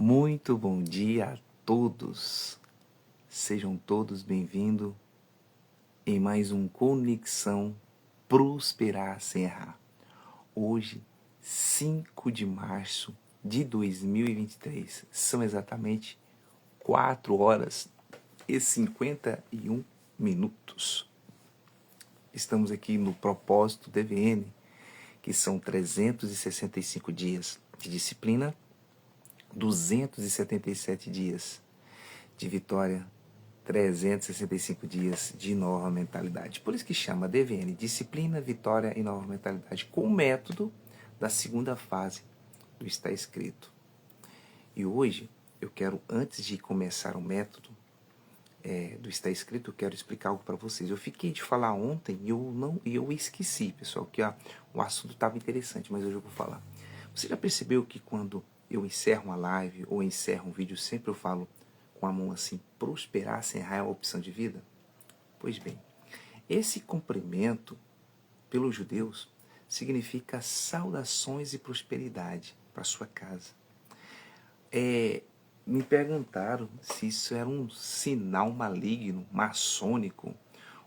Muito bom dia a todos. Sejam todos bem-vindos em mais um Conexão Prosperar Sem Errar. Hoje, 5 de março de 2023, são exatamente 4 horas e 51 minutos. Estamos aqui no propósito DVN, que são 365 dias de disciplina, 277 dias de vitória, 365 dias de nova mentalidade. Por isso que chama DVN, Disciplina, Vitória e Nova Mentalidade, com o método da segunda fase do Está Escrito. E hoje, eu quero, antes de começar o método do Está Escrito, eu quero explicar algo para vocês. Eu fiquei de falar ontem e eu esqueci, pessoal, que o assunto estava interessante, mas hoje eu vou falar. Você já percebeu que quando eu encerro uma live ou encerro um vídeo, sempre eu falo com a mão assim, prosperar sem errar é uma opção de vida? Pois bem, esse cumprimento pelos judeus significa saudações e prosperidade para sua casa. Me perguntaram se isso era um sinal maligno, maçônico,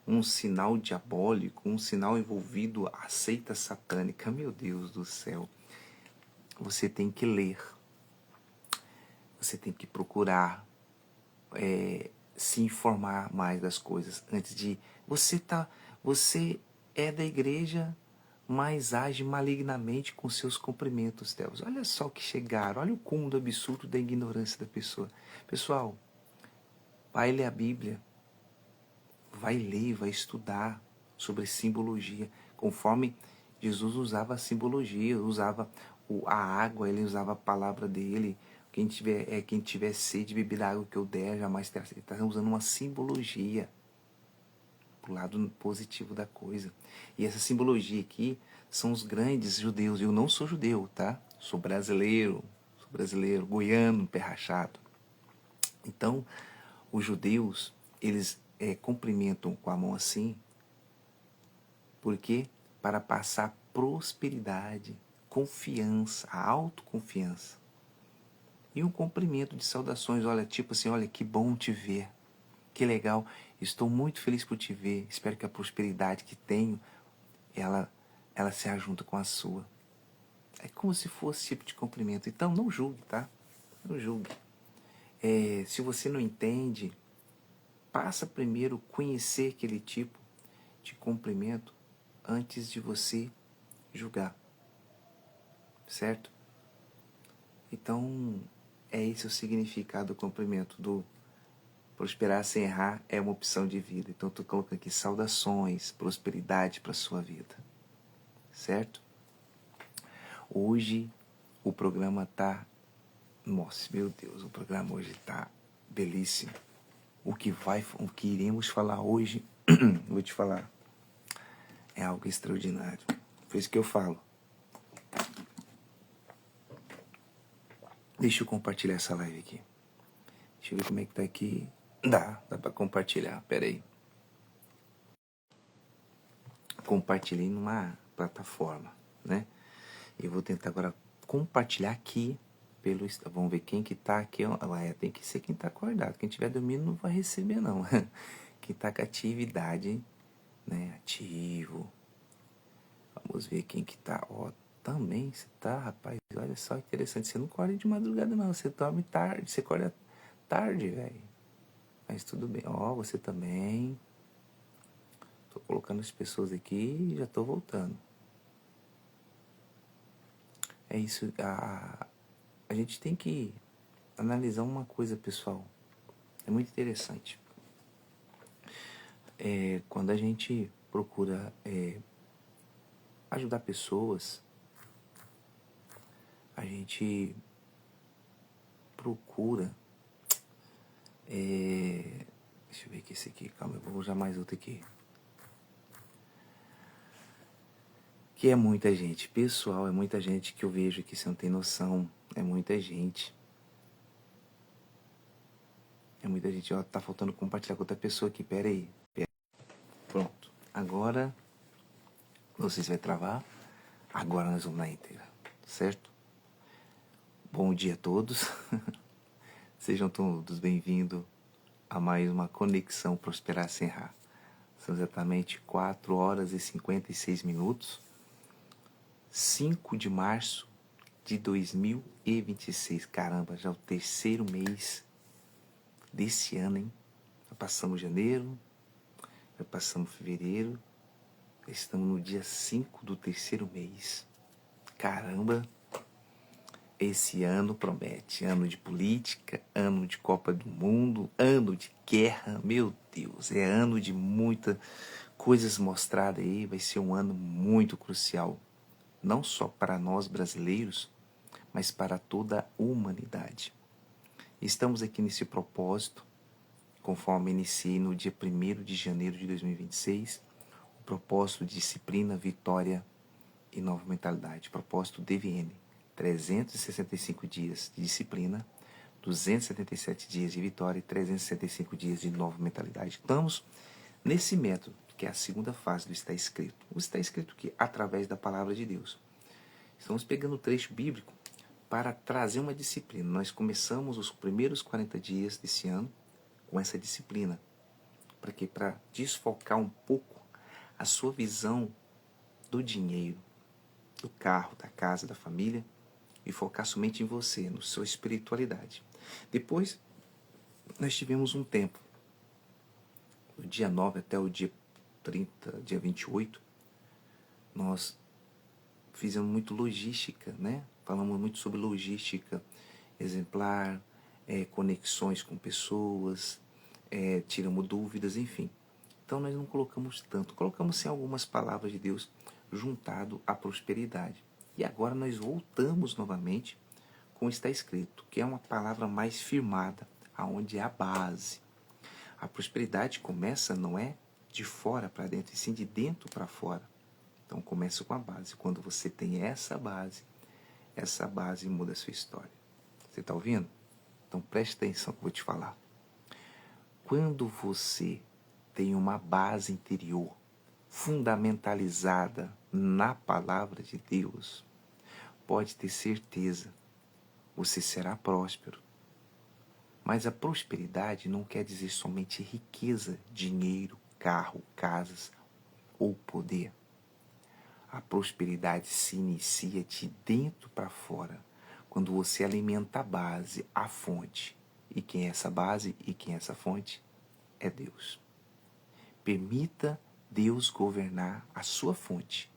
um sinal diabólico, um sinal envolvido a seita satânica. Meu Deus do céu, você tem que ler, você tem que procurar se informar mais das coisas antes de você é da igreja, mas age malignamente com seus cumprimentos, Deus. Olha só que chegaram, olha o cúmulo absurdo da ignorância da pessoa. Pessoal, vai ler a Bíblia, vai ler, vai estudar sobre simbologia, conforme Jesus usava a simbologia, usava a água, ele usava a palavra dele. Quem tiver sede, beber da água que eu der, jamais terá sede. Ele está usando uma simbologia para o lado positivo da coisa. E essa simbologia aqui são os grandes judeus. Eu não sou judeu, tá? Sou brasileiro, goiano, pé rachado. Então, os judeus, eles cumprimentam com a mão assim, porque para passar prosperidade, confiança, a autoconfiança. E um cumprimento de saudações, olha, tipo assim, olha, que bom te ver, que legal, estou muito feliz por te ver, espero que a prosperidade que tenho, ela se ajunta com a sua. É como se fosse esse tipo de cumprimento. Então, não julgue, tá? Não julgue. Se você não entende, passa primeiro conhecer aquele tipo de cumprimento antes de você julgar. Certo? Então, é esse o significado do cumprimento do prosperar sem errar é uma opção de vida. Então, estou colocando aqui saudações, prosperidade para a sua vida. Certo? Hoje, o programa tá... Nossa, meu Deus, o programa hoje tá belíssimo. O que iremos falar hoje, vou te falar, é algo extraordinário. Por isso que eu falo. Deixa eu compartilhar essa live aqui. Deixa eu ver como é que tá aqui. Dá pra compartilhar, pera aí. Compartilhei numa plataforma, né? Eu vou tentar agora compartilhar aqui pelo... Vamos ver quem que tá aqui. Tem que ser quem tá acordado. Quem tiver dormindo não vai receber, não. Quem tá com atividade, né? Ativo. Vamos ver quem que tá. Também você tá, rapaz. Olha só, interessante. Você não acorda de madrugada, não. Você dorme tarde. Você acorda tarde, velho. Mas tudo bem. Você também. Tô colocando as pessoas aqui e já tô voltando. É isso. A gente tem que analisar uma coisa, pessoal. É muito interessante. Quando a gente procura ajudar pessoas, a gente procura... Deixa eu ver aqui esse aqui. Calma, eu vou usar mais outro aqui. Que é muita gente. Pessoal, é muita gente que eu vejo aqui, você não tem noção. É muita gente. É muita gente. Tá faltando compartilhar com outra pessoa aqui. Pera aí. Pronto. Agora, não sei se vai travar. Agora nós vamos na íntegra. Certo? Bom dia a todos. Sejam todos bem-vindos a mais uma Conexão Prosperar Sem Errar. São exatamente 4 horas e 56 minutos, 5 de março de 2026. Caramba, já é o terceiro mês desse ano, hein? Já passamos janeiro, já passamos fevereiro, estamos no dia 5 do terceiro mês. Caramba! Esse ano promete, ano de política, ano de Copa do Mundo, ano de guerra, meu Deus, é ano de muitas coisas mostradas aí, vai ser um ano muito crucial, não só para nós brasileiros, mas para toda a humanidade. Estamos aqui nesse propósito, conforme iniciei no dia 1º de janeiro de 2026, o propósito de disciplina, vitória e nova mentalidade, propósito DVN. 365 dias de disciplina, 277 dias de vitória e 365 dias de nova mentalidade. Estamos nesse método, que é a segunda fase do está escrito. O está escrito que através da palavra de Deus. Estamos pegando o trecho bíblico para trazer uma disciplina. Nós começamos os primeiros 40 dias desse ano com essa disciplina. Para quê? Para desfocar um pouco a sua visão do dinheiro, do carro, da casa, da família, e focar somente em você, na sua espiritualidade. Depois, nós tivemos um tempo, do dia 9 até o dia 30, dia 28, nós fizemos muito logística, né? Falamos muito sobre logística exemplar, conexões com pessoas, tiramos dúvidas, enfim. Então nós não colocamos tanto, colocamos sim algumas palavras de Deus juntado à prosperidade. E agora nós voltamos novamente com está escrito, que é uma palavra mais firmada, aonde é a base. A prosperidade começa não é de fora para dentro, e sim de dentro para fora. Então começa com a base. Quando você tem essa base muda a sua história. Você está ouvindo? Então preste atenção que eu vou te falar. Quando você tem uma base interior fundamentalizada na palavra de Deus, pode ter certeza, você será próspero. Mas a prosperidade não quer dizer somente riqueza, dinheiro, carro, casas ou poder. A prosperidade se inicia de dentro para fora, quando você alimenta a base, a fonte. E quem é essa base e quem é essa fonte? É Deus. Permita Deus governar a sua fonte,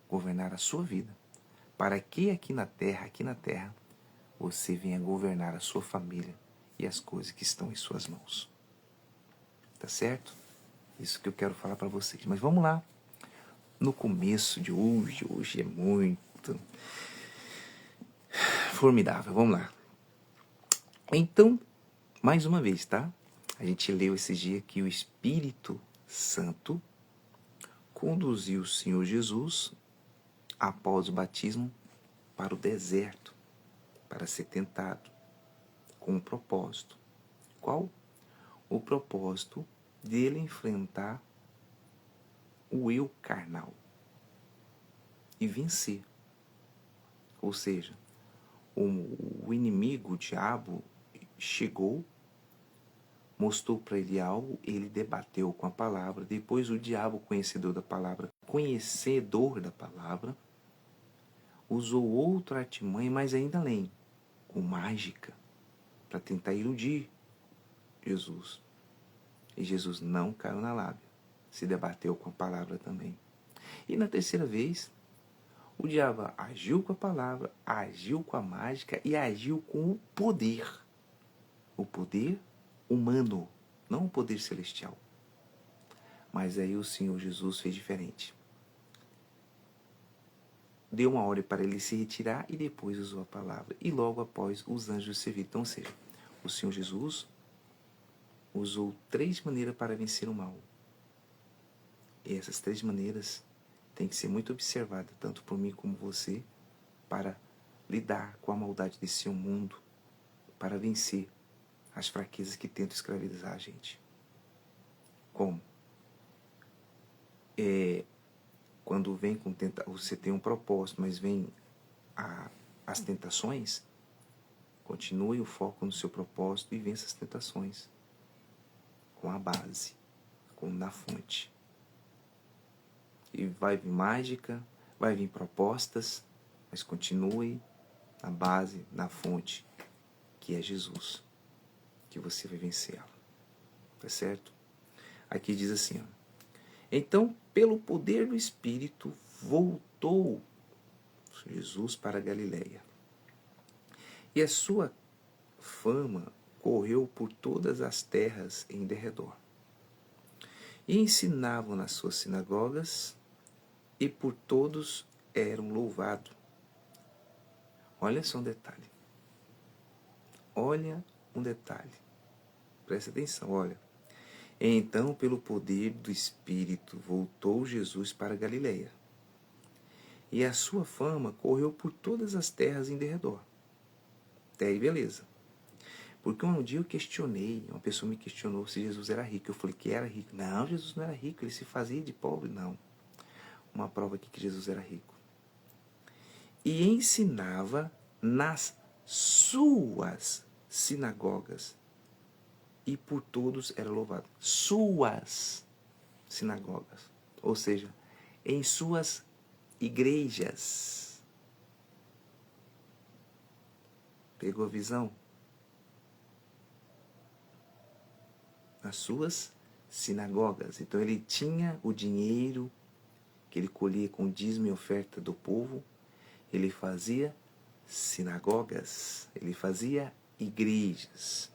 governar a sua vida, para que aqui na terra, você venha governar a sua família e as coisas que estão em suas mãos. Tá certo? Isso que eu quero falar para vocês. Mas vamos lá. No começo de hoje é muito formidável. Vamos lá. Então, mais uma vez, tá? A gente leu esse dia que o Espírito Santo conduziu o Senhor Jesus, após o batismo, para o deserto, para ser tentado, com um propósito. Qual? O propósito dele enfrentar o eu carnal e vencer. Ou seja, o inimigo, o diabo, chegou, mostrou para ele algo, ele debateu com a palavra, depois o diabo, conhecedor da palavra, usou outra artimanha, mas ainda além, com mágica, para tentar iludir Jesus. E Jesus não caiu na lábia, se debateu com a palavra também. E na terceira vez, o diabo agiu com a palavra, agiu com a mágica e agiu com o poder. O poder humano, não o poder celestial. Mas aí o Senhor Jesus fez diferente. Deu uma ordem para ele se retirar e depois usou a palavra. E logo após os anjos serviram. Então, ou seja, o Senhor Jesus usou 3 maneiras para vencer o mal. E essas 3 maneiras têm que ser muito observadas, tanto por mim como você, para lidar com a maldade desse mundo, para vencer as fraquezas que tentam escravizar a gente. Como? Quando vem com você tem um propósito, mas vem as tentações, Continue o foco no seu propósito e vença as tentações. Com a base, na fonte. E vai vir mágica, vai vir propostas, mas continue na base, na fonte, que é Jesus, que você vai vencê-la. Tá certo? Aqui diz assim, ó. Então, pelo poder do Espírito, voltou Jesus para a Galileia. E a sua fama correu por todas as terras em derredor. E ensinavam nas suas sinagogas, e por todos eram louvado. Olha só um detalhe. Olha um detalhe. Presta atenção, olha. Então, pelo poder do Espírito, voltou Jesus para a Galileia. E a sua fama correu por todas as terras em derredor. Até aí, beleza. Porque um dia eu questionei, uma pessoa me questionou se Jesus era rico. Eu falei que era rico. Não, Jesus não era rico, ele se fazia de pobre. Não. Uma prova aqui que Jesus era rico. E ensinava nas suas sinagogas. E por todos era louvado. Suas sinagogas. Ou seja, em suas igrejas. Pegou a visão? Nas suas sinagogas. Então ele tinha o dinheiro que ele colhia com dízimo e oferta do povo. Ele fazia sinagogas. Ele fazia igrejas.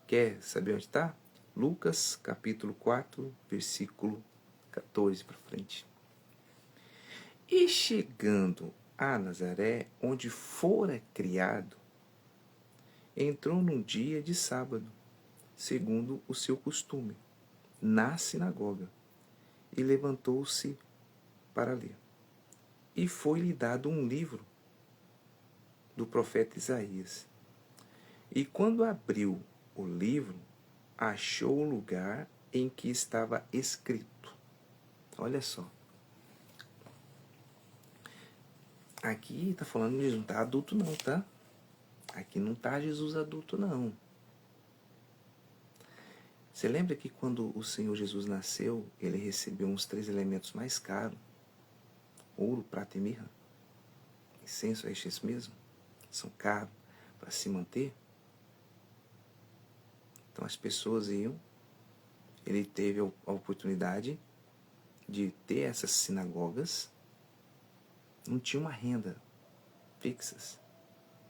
Quer saber onde está? Lucas capítulo 4, versículo 14 para frente. E chegando a Nazaré, onde fora criado, entrou num dia de sábado, segundo o seu costume, na sinagoga, e levantou-se para ler. E foi-lhe dado um livro do profeta Isaías. E quando abriu o livro, achou o lugar em que estava escrito. Olha só. Aqui está falando de Jesus, não está adulto não, tá? Aqui não está Jesus adulto não. Você lembra que quando o Senhor Jesus nasceu, ele recebeu uns 3 elementos mais caros? Ouro, prata e mirra. Incenso, é isso mesmo? São caros para se manter. Então as pessoas iam. Ele teve a oportunidade de ter essas sinagogas. Não tinha uma renda fixas,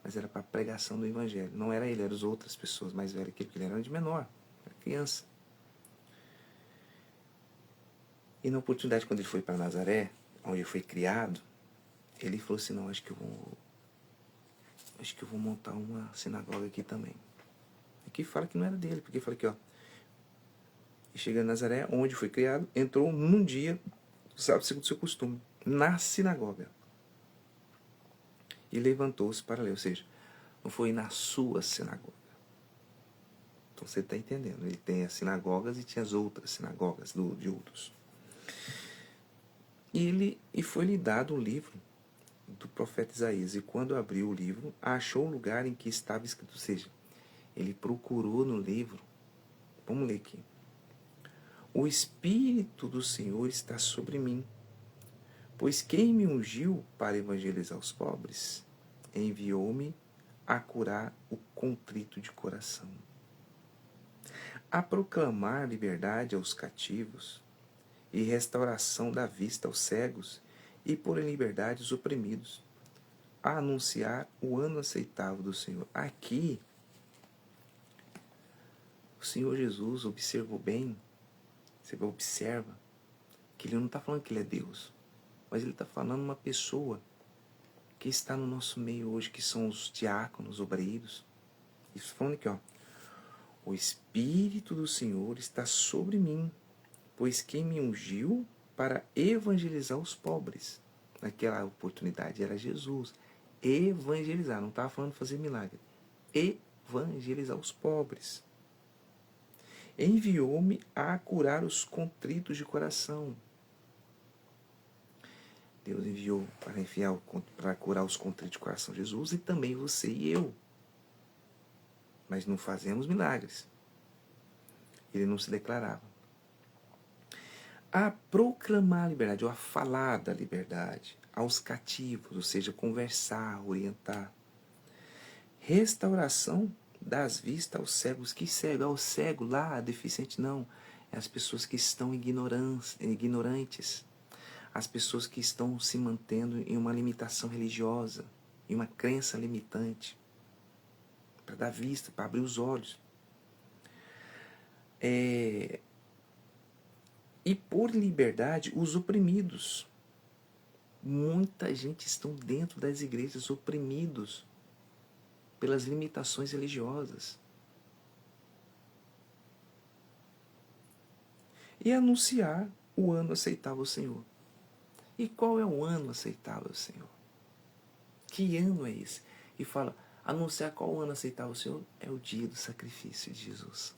mas era para a pregação do evangelho. Não era ele, eram as outras pessoas mais velhas que ele, porque ele era de menor, era criança. E na oportunidade, quando ele foi para Nazaré, onde ele foi criado, ele falou assim, não, acho que eu vou montar uma sinagoga aqui também. Aqui fala que não era dele, porque fala aqui, ó. E chega em Nazaré, onde foi criado, entrou num dia, sábado segundo o seu costume, na sinagoga. E levantou-se para ler, ou seja, não foi na sua sinagoga. Então você está entendendo, ele tem as sinagogas e tinha as outras sinagogas de outros. E foi-lhe dado o livro do profeta Isaías, e quando abriu o livro, achou o lugar em que estava escrito, ou seja, ele procurou no livro. Vamos ler aqui. O Espírito do Senhor está sobre mim, pois quem me ungiu para evangelizar os pobres, enviou-me a curar o contrito de coração, a proclamar liberdade aos cativos e restauração da vista aos cegos e pôr em liberdade os oprimidos, a anunciar o ano aceitável do Senhor. Aqui, o Senhor Jesus observou bem, você observa, que ele não está falando que ele é Deus, mas ele está falando uma pessoa que está no nosso meio hoje, que são os diáconos, obreiros. Isso falando aqui, ó. O Espírito do Senhor está sobre mim, pois quem me ungiu para evangelizar os pobres. Naquela oportunidade era Jesus. Evangelizar, não estava falando de fazer milagre. Evangelizar os pobres. Enviou-me a curar os contritos de coração. Deus enviou para curar os contritos de coração, Jesus, e também você e eu. Mas não fazemos milagres. Ele não se declarava. A proclamar a liberdade, ou a falar da liberdade aos cativos, ou seja, conversar, orientar. Restauração das vistas aos cegos. Que cego? É o cego lá, deficiente? Não. É as pessoas que estão ignorantes. As pessoas que estão se mantendo em uma limitação religiosa, em uma crença limitante. Para dar vista, para abrir os olhos. E por liberdade, os oprimidos. Muita gente estão dentro das igrejas oprimidos pelas limitações religiosas. E anunciar o ano aceitável ao Senhor. E qual é o ano aceitável ao Senhor? Que ano é esse? E fala, anunciar qual o ano aceitável ao Senhor? É o dia do sacrifício de Jesus.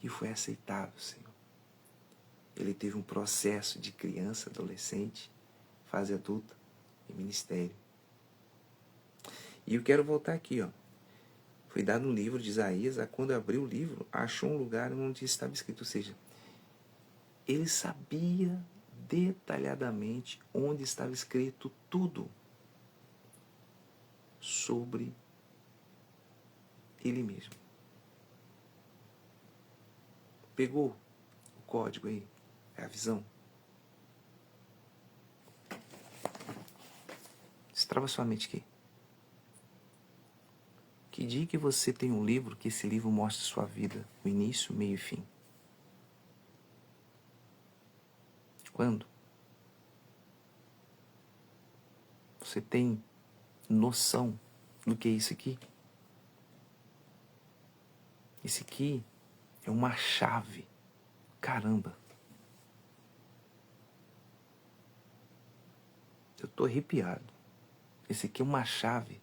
E foi aceitável, Senhor. Ele teve um processo de criança, adolescente, fase adulta e ministério. E eu quero voltar aqui, ó. Foi dado um livro de Isaías, quando abriu o livro, achou um lugar onde estava escrito, ou seja, ele sabia detalhadamente onde estava escrito tudo sobre ele mesmo. Pegou o código aí? É a visão? Destrava sua mente aqui. Que dia que você tem um livro, que esse livro mostre sua vida, o início, meio e fim? Quando? Você tem noção do que é isso aqui? Esse aqui é uma chave. Caramba. Eu tô arrepiado. Esse aqui é uma chave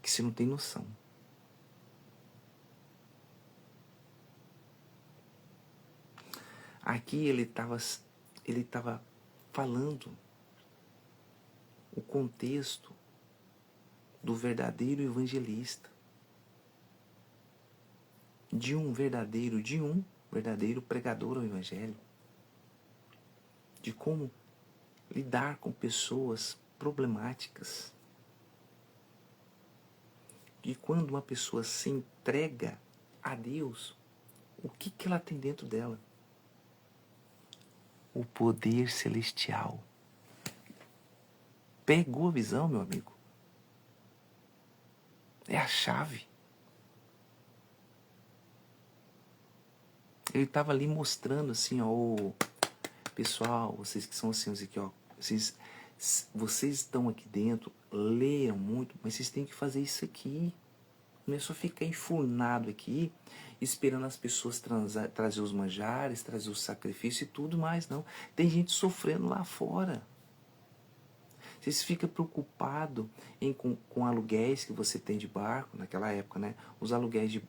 que você não tem noção. Aqui ele estava falando o contexto do verdadeiro evangelista. De um verdadeiro pregador ao evangelho. De como lidar com pessoas problemáticas. De quando uma pessoa se entrega a Deus, o que ela tem dentro dela? O poder celestial. Pegou a visão, meu amigo? É a chave. Ele estava ali mostrando assim, ó, pessoal, vocês que são assim, aqui, ó, vocês estão aqui dentro, leiam muito, mas vocês têm que fazer isso aqui. Não é só ficar enfurnado aqui, esperando as pessoas trazer os manjares, trazer o sacrifício e tudo mais, não. Tem gente sofrendo lá fora. Vocês ficam preocupados com aluguéis que você tem de barco, naquela época, né? Os aluguéis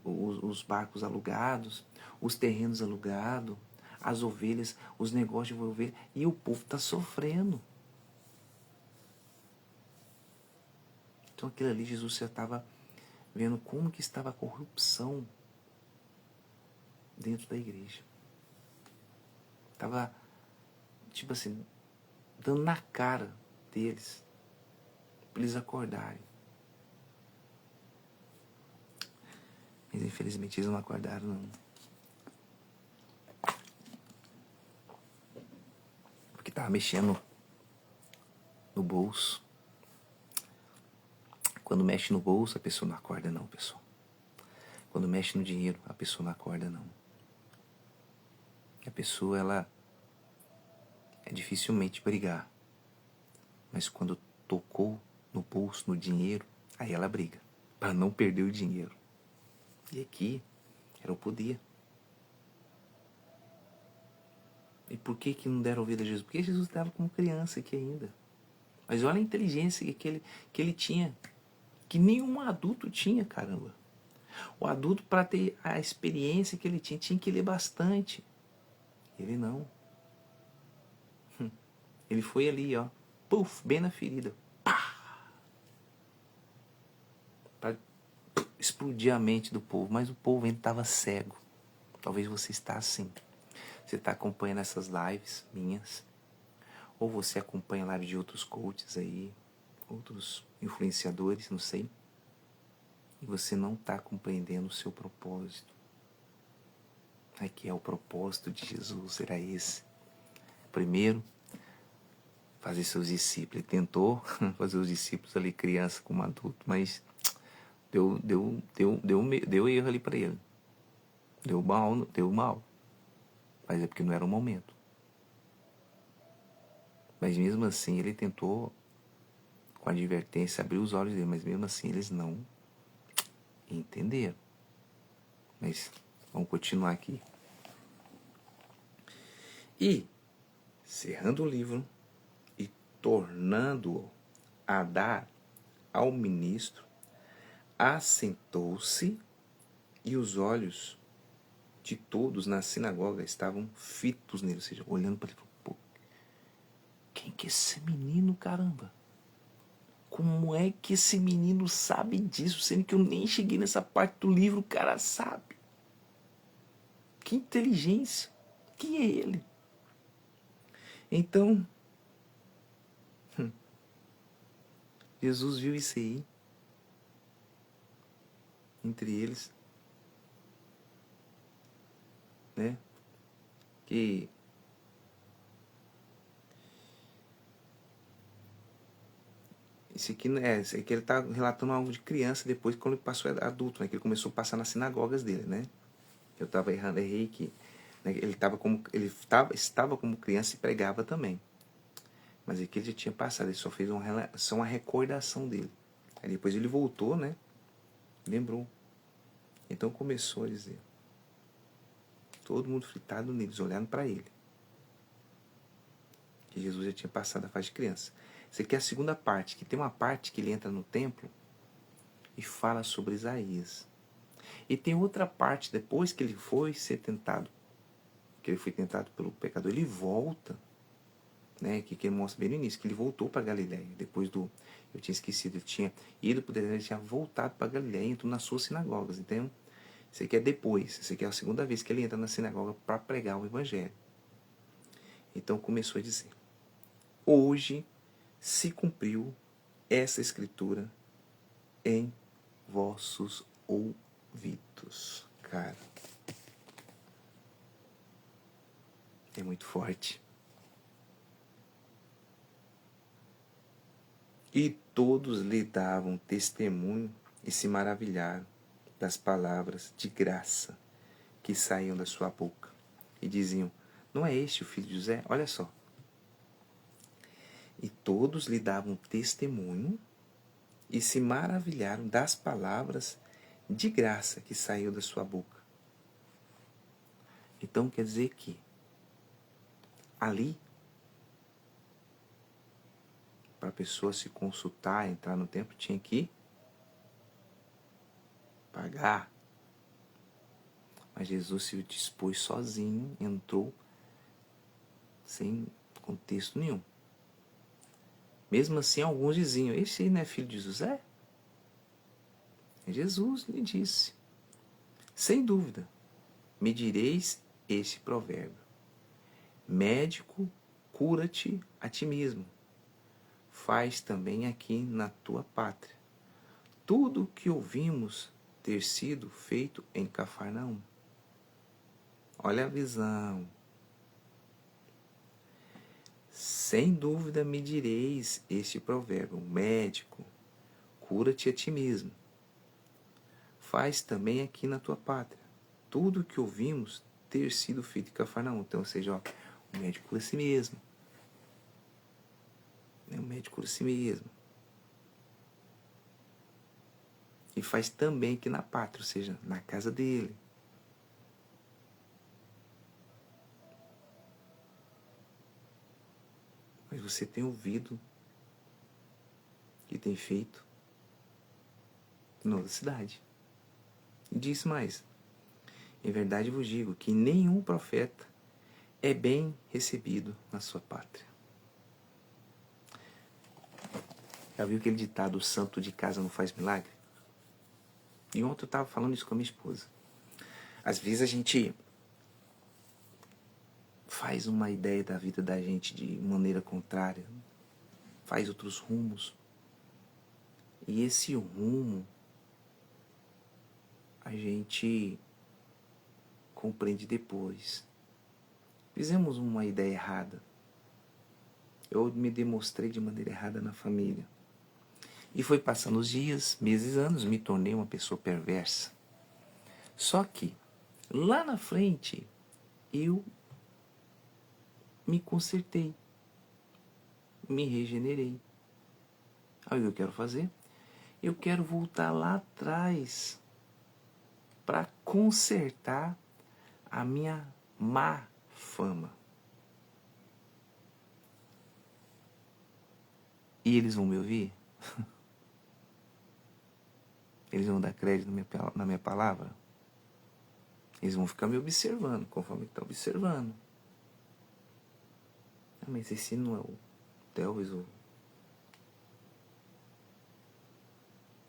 os barcos alugados, os terrenos alugados, as ovelhas, os negócios de ovelha, e o povo está sofrendo. Então aquilo ali, Jesus já estava vendo como que estava a corrupção dentro da igreja. Estava, tipo assim, dando na cara deles, para eles acordarem. Mas infelizmente eles não acordaram, não. Porque estava mexendo no bolso. Quando mexe no bolso, a pessoa não acorda, não, pessoal. Quando mexe no dinheiro, a pessoa não acorda, não. A pessoa, ela é dificilmente brigar. Mas quando tocou no bolso, no dinheiro, aí ela briga. Para não perder o dinheiro. E aqui era o poder. E por que não deram ouvido a Jesus? Porque Jesus estava como criança aqui ainda. Mas olha a inteligência que ele tinha. Que nenhum adulto tinha, caramba. O adulto, para ter a experiência que ele tinha que ler bastante. Ele não. Ele foi ali, ó, puf, bem na ferida. Pá! Pra explodir a mente do povo. Mas o povo ainda estava cego. Talvez você está assim. Você está acompanhando essas lives minhas. Ou você acompanha a live de outros coaches aí. Outros influenciadores, não sei. E você não está compreendendo o seu propósito. Aqui é o propósito de Jesus, era esse. Primeiro, fazer seus discípulos. Ele tentou fazer os discípulos ali, criança como adulto, mas deu erro ali para ele. Deu mal. Mas é porque não era o momento. Mas mesmo assim ele tentou, com advertência, abrir os olhos dele, mas mesmo assim eles não entenderam. Mas vamos continuar aqui. E, cerrando o livro e tornando-o a dar ao ministro, assentou-se e os olhos de todos na sinagoga estavam fitos nele, ou seja, olhando para ele. Pô, quem que é esse menino, caramba? Como é que esse menino sabe disso, sendo que eu nem cheguei nessa parte do livro, o cara sabe? Que inteligência! Quem é ele? Então, Jesus viu isso aí, entre eles, né? Que esse aqui ele está relatando algo de criança depois quando ele passou a adulto, né? Que ele começou a passar nas sinagogas dele, né? Eu estava errando, errei que né, estava como criança e pregava também. Mas aqui ele já tinha passado, ele só fez uma recordação dele. Aí depois ele voltou, né? Lembrou. Então começou a dizer. Todo mundo fritado neles, olhando para ele. Que Jesus já tinha passado a fase de criança. Isso aqui é a segunda parte, que tem uma parte que ele entra no templo e fala sobre Isaías. E tem outra parte, depois que ele foi ser tentado, que ele foi tentado pelo pecador, ele volta, né, que ele mostra bem no início, que ele voltou para Galiléia, depois do, eu tinha esquecido, ele tinha ido para o deserto, ele tinha voltado para Galiléia e entrou nas suas sinagogas, então, isso aqui é depois, isso aqui é a segunda vez que ele entra na sinagoga para pregar o evangelho. Então começou a dizer, hoje se cumpriu essa escritura em vossos ouvidos. Cara, é muito forte. E todos lhe davam testemunho e se maravilharam das palavras de graça que saíam da sua boca. E diziam, não é este o filho de José? Olha só. E todos lhe davam testemunho e se maravilharam das palavras de graça que saiu da sua boca. Então quer dizer que ali, para a pessoa se consultar, entrar no templo, tinha que pagar. Mas Jesus se dispôs sozinho, entrou sem contexto nenhum. Mesmo assim, alguns diziam, esse aí não é filho de José? Jesus lhe disse, sem dúvida, me direis este provérbio, médico, cura-te a ti mesmo, faz também aqui na tua pátria tudo o que ouvimos ter sido feito em Cafarnaum. Olha a visão. Sem dúvida me direis este provérbio, médico, cura-te a ti mesmo. Faz também aqui na tua pátria tudo o que ouvimos ter sido feito em Cafarnaum. Então, ou seja, ó, o médico cura a si mesmo. O médico cura a si mesmo. E faz também aqui na pátria, ou seja, na casa dele. Mas você tem ouvido que tem feito na outra cidade. E disse mais, em verdade vos digo que nenhum profeta é bem recebido na sua pátria. Já viu aquele ditado, o santo de casa não faz milagre? E ontem eu estava falando isso com a minha esposa. Às vezes a gente faz uma ideia da vida da gente de maneira contrária, faz outros rumos. E esse rumo a gente compreende depois. Fizemos uma ideia errada. Eu me demonstrei de maneira errada na família. E foi passando os dias, meses, anos, me tornei uma pessoa perversa. Só que, lá na frente, eu me consertei, me regenerei. Aí o que eu quero fazer? Eu quero voltar lá atrás para consertar a minha má fama. E eles vão me ouvir? Eles vão dar crédito na minha palavra? Eles vão ficar me observando, conforme estão observando. Ah, mas esse não é o Telvis.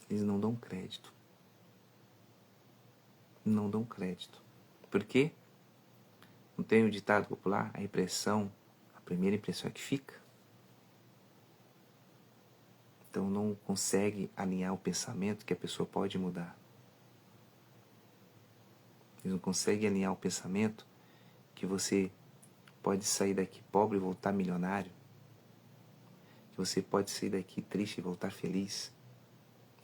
Eles não dão crédito. Não dão crédito. Por quê? Não tem o ditado popular? A primeira impressão é que fica. Então não consegue alinhar o pensamento que a pessoa pode mudar. Eles não conseguem alinhar o pensamento que você pode sair daqui pobre e voltar milionário. Que você pode sair daqui triste e voltar feliz.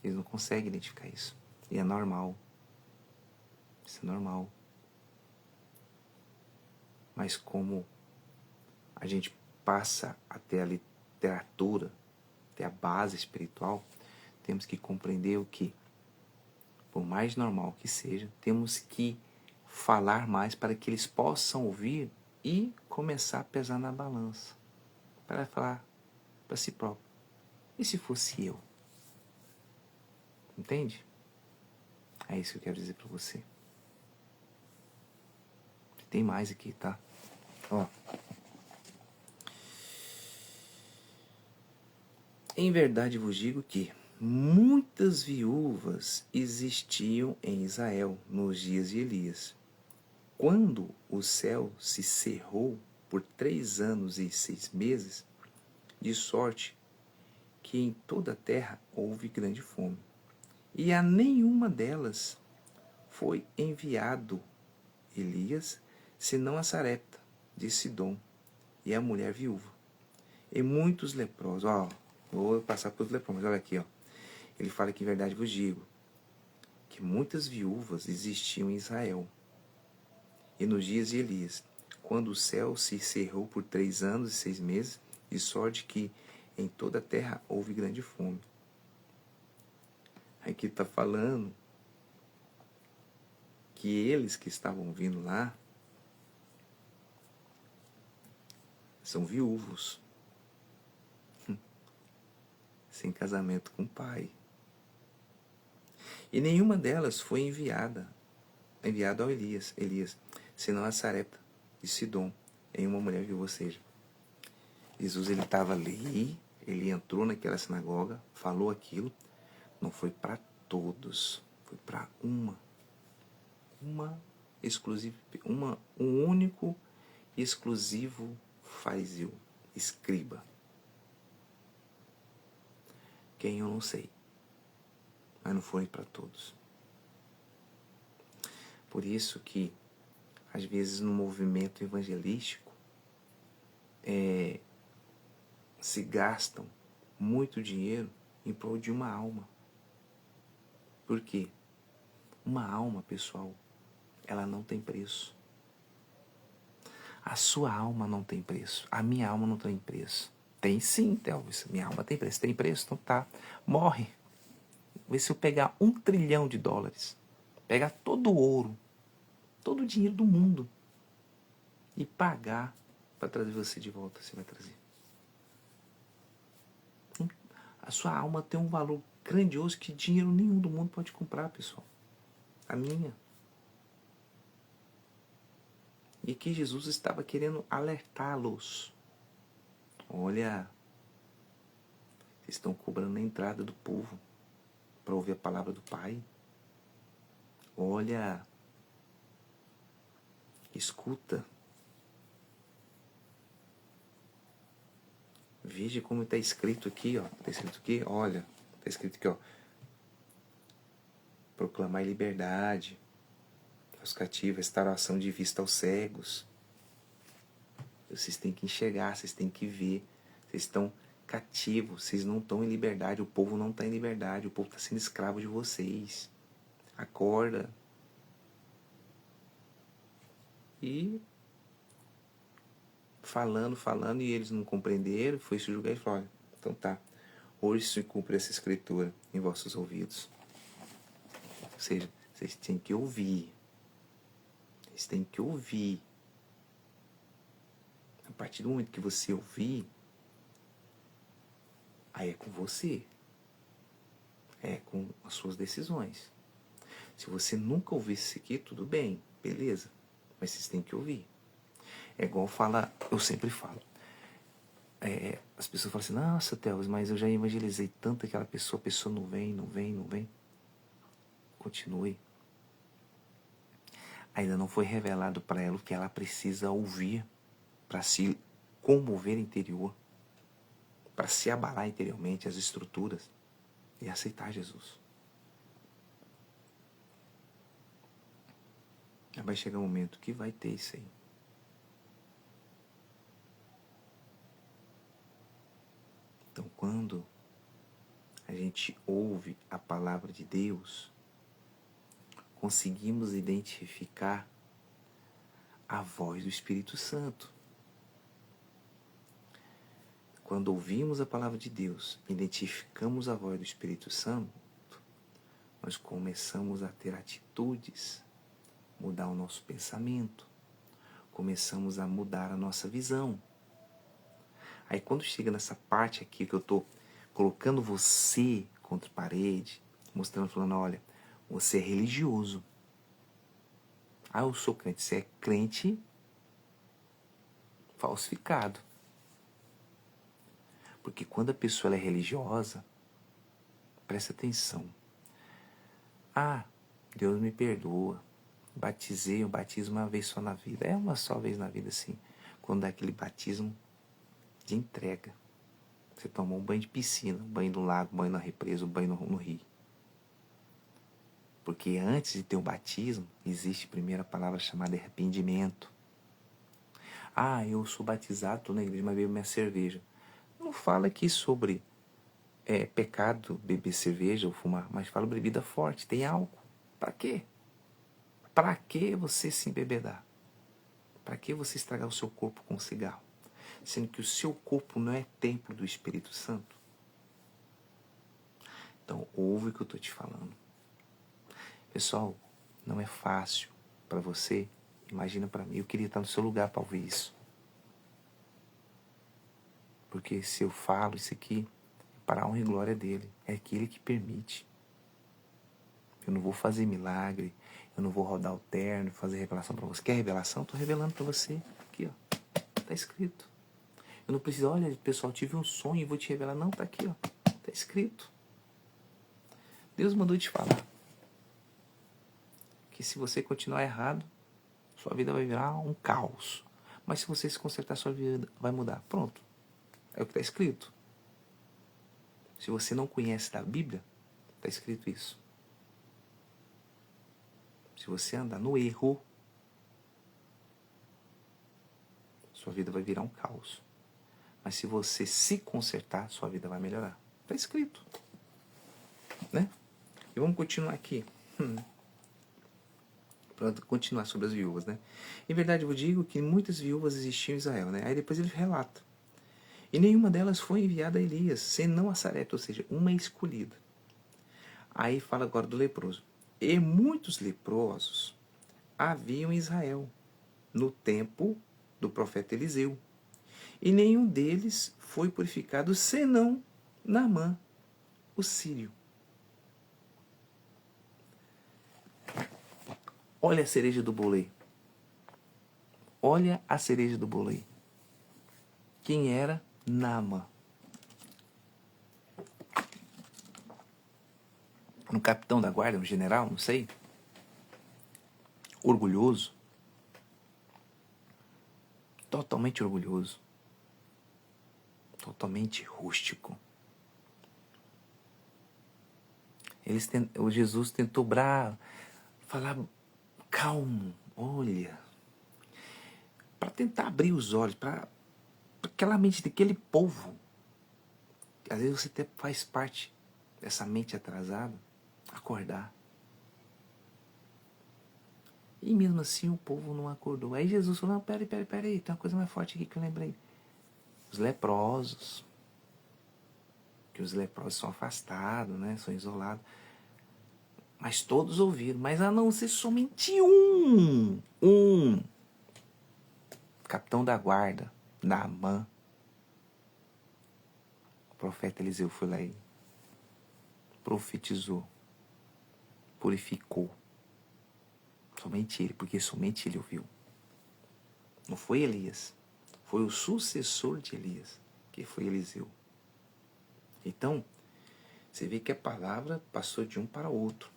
Eles não conseguem identificar isso. E é normal. Isso é normal. Mas como a gente passa até a literatura, até a base espiritual, temos que compreender o que, por mais normal que seja, temos que falar mais para que eles possam ouvir e começar a pesar na balança. Para falar para si próprio. E se fosse eu? Entende? É isso que eu quero dizer para você. Tem mais aqui, tá? Ó. Em verdade vos digo que muitas viúvas existiam em Israel nos dias de Elias, quando o céu se cerrou por 3 anos e 6 meses, de sorte que em toda a terra houve grande fome. E a nenhuma delas foi enviado Elias, senão a Sarepta de Sidom e a mulher viúva. E muitos leprosos, vou passar por leprosos, mas olha aqui, ele fala que em verdade vos digo, que muitas viúvas existiam em Israel. E nos dias de Elias, quando o céu se cerrou por 3 anos e 6 meses, de sorte que em toda a terra houve grande fome. Aqui está falando que eles que estavam vindo lá são viúvos, sem casamento com o pai. E nenhuma delas foi enviada ao Elias, senão a Sarepta de Sidom, em uma mulher viúva. Ou seja, Jesus ele estava ali, ele entrou naquela sinagoga, falou aquilo, não foi para todos, foi para um único exclusivo fariseu, escriba. Quem eu não sei, mas não foi para todos. Por isso que, às vezes, no movimento evangelístico, se gastam muito dinheiro em prol de uma alma. Por quê? Uma alma, pessoal, ela não tem preço. A sua alma não tem preço. A minha alma não tem preço. Tem sim, Telvis. Minha alma tem preço. Tem preço? Então tá. Morre. Vê se eu pegar $1 trilhão, pegar todo o ouro, todo o dinheiro do mundo e pagar para trazer você de volta, você vai trazer. A sua alma tem um valor grandioso que dinheiro nenhum do mundo pode comprar, pessoal. A minha. E que Jesus estava querendo alertá-los. Olha, Vocês estão cobrando a entrada do povo para ouvir a palavra do Pai. Olha, escuta. Veja como está escrito aqui, ó. Está escrito aqui, olha. Está escrito aqui, ó. Proclamar liberdade aos cativos, restauração de vista aos cegos. Vocês têm que enxergar, vocês têm que ver. Vocês estão cativos, vocês não estão em liberdade. O povo não está em liberdade. O povo está sendo escravo de vocês. Acorda. E falando, e eles não compreenderam, foi se julgar e falou, olha, então tá, hoje se cumpre essa escritura em vossos ouvidos. Ou seja, vocês têm que ouvir. Vocês têm que ouvir. A partir do momento que você ouvir, aí é com você. É com as suas decisões. Se você nunca ouvir isso aqui, tudo bem, beleza. Mas vocês têm que ouvir. É igual eu sempre falo. As pessoas falam assim, nossa, Teos, mas eu já evangelizei tanto aquela pessoa, a pessoa não vem. Continue. Ainda não foi revelado para ela o que ela precisa ouvir para se comover interior, para se abalar interiormente as estruturas e aceitar Jesus. Vai chegar um momento que vai ter isso aí. Então, quando a gente ouve a palavra de Deus, conseguimos identificar a voz do Espírito Santo. Quando ouvimos a palavra de Deus, identificamos a voz do Espírito Santo, nós começamos a ter atitudes, mudar o nosso pensamento, começamos a mudar a nossa visão. Aí quando chega nessa parte aqui que eu estou colocando você contra a parede, mostrando, falando, olha, você é religioso. Ah, eu sou crente. Você é crente falsificado. Porque quando a pessoa é religiosa, presta atenção. Ah, Deus me perdoa. Batizei, eu batizo uma vez só na vida. É uma só vez na vida, sim. Quando é aquele batismo de entrega. Você tomou um banho de piscina, um banho no lago, um banho na represa, um banho no rio. Porque antes de ter o batismo, existe primeiro a palavra chamada arrependimento. Ah, eu sou batizado, estou na igreja, mas bebo minha cerveja. Não fala aqui sobre pecado beber cerveja ou fumar, mas fala bebida forte, tem álcool. Para quê? Para que você se embebedar? Para que você estragar o seu corpo com cigarro? Sendo que o seu corpo não é templo do Espírito Santo. Então, ouve o que eu estou te falando. Pessoal, não é fácil para você. Imagina para mim, eu queria estar no seu lugar para ouvir isso. Porque se eu falo isso aqui, é para a honra e glória dele. É aquele que permite. Eu não vou fazer milagre, eu não vou rodar o terno, fazer revelação para você. Quer revelação? Estou revelando para você. Aqui, ó. Está escrito. Eu não preciso, olha, pessoal, tive um sonho e vou te revelar. Não, está aqui, ó. Está escrito. Deus mandou te falar que se você continuar errado, sua vida vai virar um caos. Mas se você se consertar, sua vida vai mudar. Pronto. É o que está escrito. Se você não conhece da Bíblia, está escrito isso. Se você andar no erro, sua vida vai virar um caos. Mas se você se consertar, sua vida vai melhorar. Está escrito. Né? E vamos continuar aqui. Para continuar sobre as viúvas, né? Em verdade, eu vos digo que muitas viúvas existiam em Israel, né? Aí depois ele relata. E nenhuma delas foi enviada a Elias, senão a Sarepta, ou seja, uma escolhida. Aí fala agora do leproso. E muitos leprosos haviam em Israel, no tempo do profeta Eliseu. E nenhum deles foi purificado, senão Naamã, o sírio. Olha a cereja do bolo aí. Olha a cereja do bolo aí. Quem era? Naamã. um capitão da guarda, um general, não sei, orgulhoso, totalmente orgulhoso, totalmente rústico. O Jesus tentou falar calmo, olha, para tentar abrir os olhos, para aquela mente daquele povo. Às vezes você até faz parte dessa mente atrasada, acordar. E mesmo assim o povo não acordou. Aí Jesus falou, não, peraí, tem uma coisa mais forte aqui que eu lembrei. Os leprosos. Que os leprosos são afastados, né? São isolados. Mas todos ouviram. Mas a não ser somente um. Capitão da guarda, Naamã. O profeta Eliseu foi lá e profetizou. Purificou. Somente ele, porque somente ele ouviu. Não foi Elias. Foi o sucessor de Elias, que foi Eliseu. Então, você vê que a palavra passou de um para o outro.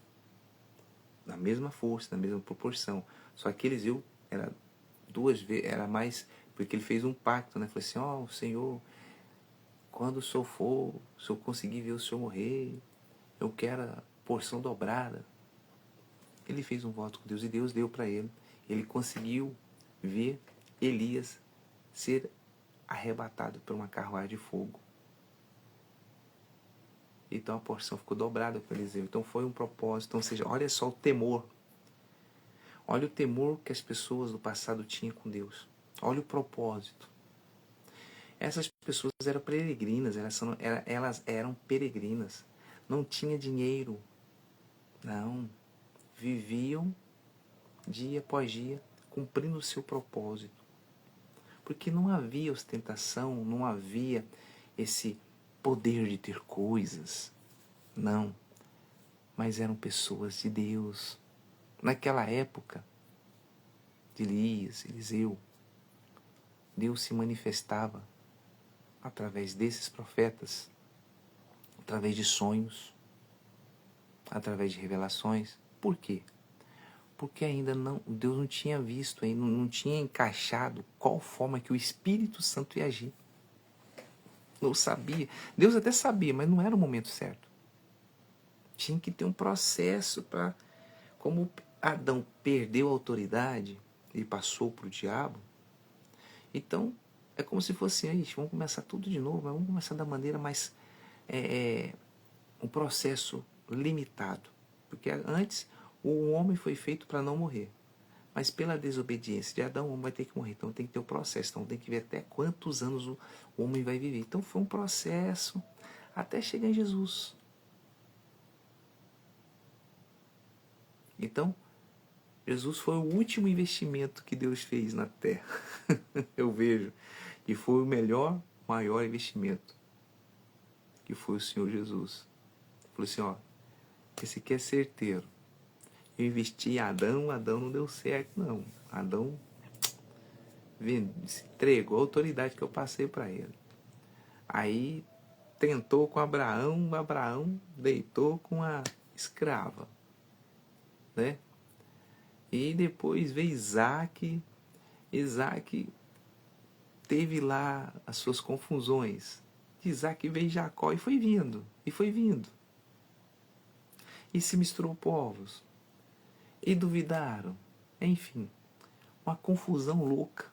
Na mesma força, na mesma proporção. Só que Eliseu era 2 vezes, era mais, porque ele fez um pacto, né? Falou assim, ó, Senhor, quando o Senhor for, se eu conseguir ver o Senhor morrer, eu quero a porção dobrada. Ele fez um voto com Deus e Deus deu para ele. Ele conseguiu ver Elias ser arrebatado por uma carruagem de fogo. Então a porção ficou dobrada para Eliseu. Então foi um propósito. Ou seja, olha só o temor. Olha o temor que as pessoas do passado tinham com Deus. Olha o propósito. Essas pessoas eram peregrinas, elas eram peregrinas. Não tinha dinheiro. Não. Viviam dia após dia cumprindo o seu propósito. Porque não havia ostentação, não havia esse poder de ter coisas. Não. Mas eram pessoas de Deus. Naquela época de Elias, Eliseu, Deus se manifestava através desses profetas, através de sonhos, através de revelações. Por quê? Porque ainda não, Deus não tinha visto, ainda não tinha encaixado qual forma que o Espírito Santo ia agir. Não sabia. Deus até sabia, mas não era o momento certo. Tinha que ter um processo para... Como Adão perdeu a autoridade e passou para o diabo, então é como se fosse, vamos começar tudo de novo, mas vamos começar da maneira mais... um processo limitado. Porque antes o homem foi feito para não morrer. Mas pela desobediência de Adão, o homem vai ter que morrer. Então tem que ter o processo. Então tem que ver até quantos anos o homem vai viver. Então foi um processo até chegar em Jesus. Então, Jesus foi o último investimento que Deus fez na terra. Eu vejo. E foi o melhor, maior investimento. Que foi o Senhor Jesus. Falou assim, ó, esse aqui é certeiro. Eu investi em Adão, Adão não deu certo, não. Adão se entregou a autoridade que eu passei para ele. Aí tentou com Abraão, Abraão deitou com a escrava, né? E depois veio Isaac teve lá as suas confusões. De Isaac veio Jacó e foi vindo. E se misturou povos. E duvidaram. Enfim, uma confusão louca.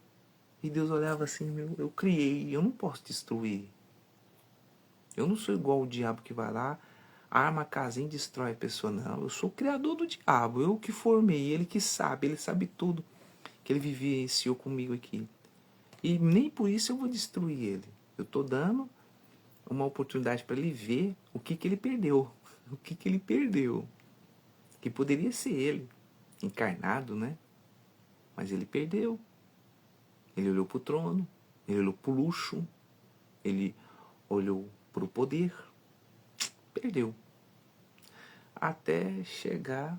E Deus olhava assim, eu criei, eu não posso destruir. Eu não sou igual o diabo que vai lá, arma a casinha e destrói a pessoa. Não, eu sou o criador do diabo, eu que formei, ele que sabe, ele sabe tudo. Que ele vivenciou comigo aqui. E nem por isso eu vou destruir ele. Eu estou dando uma oportunidade para ele ver o que ele perdeu. O que ele perdeu. Que poderia ser ele, encarnado, né? Mas ele perdeu. Ele olhou para o trono, ele olhou para o luxo, ele olhou para o poder, perdeu. Até chegar...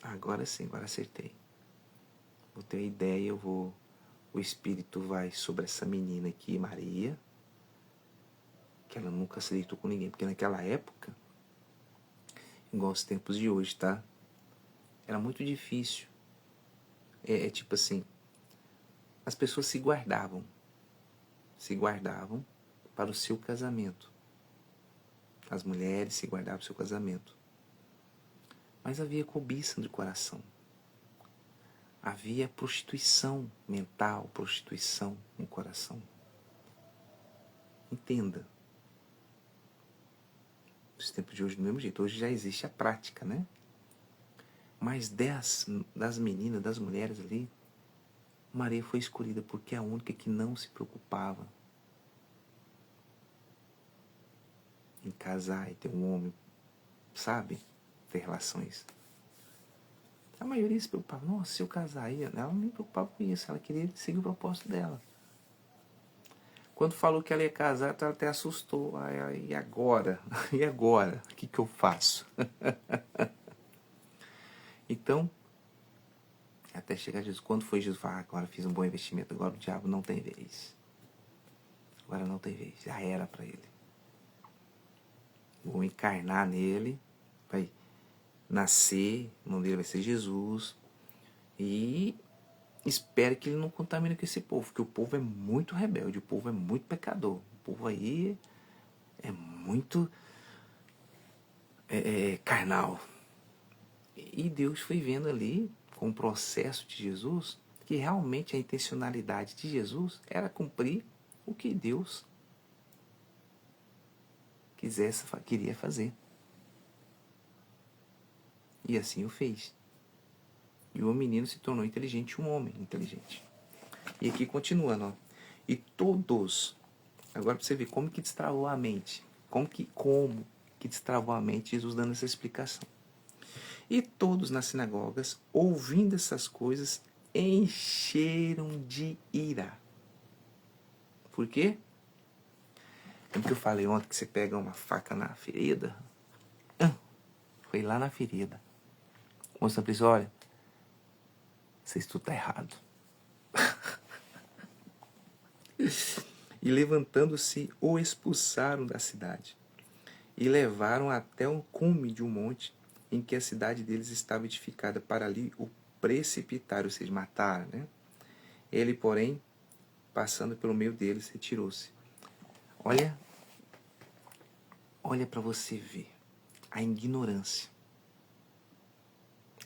Agora sim, agora acertei. Vou ter a ideia, o Espírito vai sobre essa menina aqui, Maria, que ela nunca se deitou com ninguém, porque naquela época igual os tempos de hoje, tá? Era muito difícil. Tipo assim, as pessoas se guardavam para o seu casamento. As mulheres se guardavam para o seu casamento. Mas havia cobiça no coração. Havia prostituição mental, prostituição no coração. Entenda. Nos tempos de hoje, do mesmo jeito, hoje já existe a prática, né? Mas das meninas, das mulheres ali, Maria foi escolhida porque é a única que não se preocupava em casar e ter um homem, sabe? Ter relações. A maioria se preocupava, nossa, se eu casar, ela não me preocupava com isso, ela queria seguir o propósito dela. Quando falou que ela ia casar, ela até assustou. E agora? E agora? O que eu faço? Então, até chegar a Jesus. Quando foi Jesus falar, agora fiz um bom investimento, agora o diabo não tem vez. Agora não tem vez. Já era para ele. Vou encarnar nele, vai nascer, o nome dele vai ser Jesus. E espero que ele não contamine com esse povo, porque o povo é muito rebelde, o povo é muito pecador. O povo aí é muito carnal. E Deus foi vendo ali, com o processo de Jesus, que realmente a intencionalidade de Jesus era cumprir o que Deus queria fazer. E assim o fez. E o menino se tornou inteligente, um homem inteligente. E aqui continuando, ó. E todos, agora para você ver como que destravou a mente. Como que destravou a mente, Jesus dando essa explicação. E todos nas sinagogas, ouvindo essas coisas, encheram de ira. Por quê? Lembra que eu falei ontem que você pega uma faca na ferida? Foi lá na ferida. Mostrando para eles, olha, vocês tudo tá errado. E levantando-se, o expulsaram da cidade. E levaram até um cume de um monte em que a cidade deles estava edificada, para ali o precipitar, ou seja, matar, né? Ele, porém, passando pelo meio deles, retirou-se. Olha para você ver a ignorância,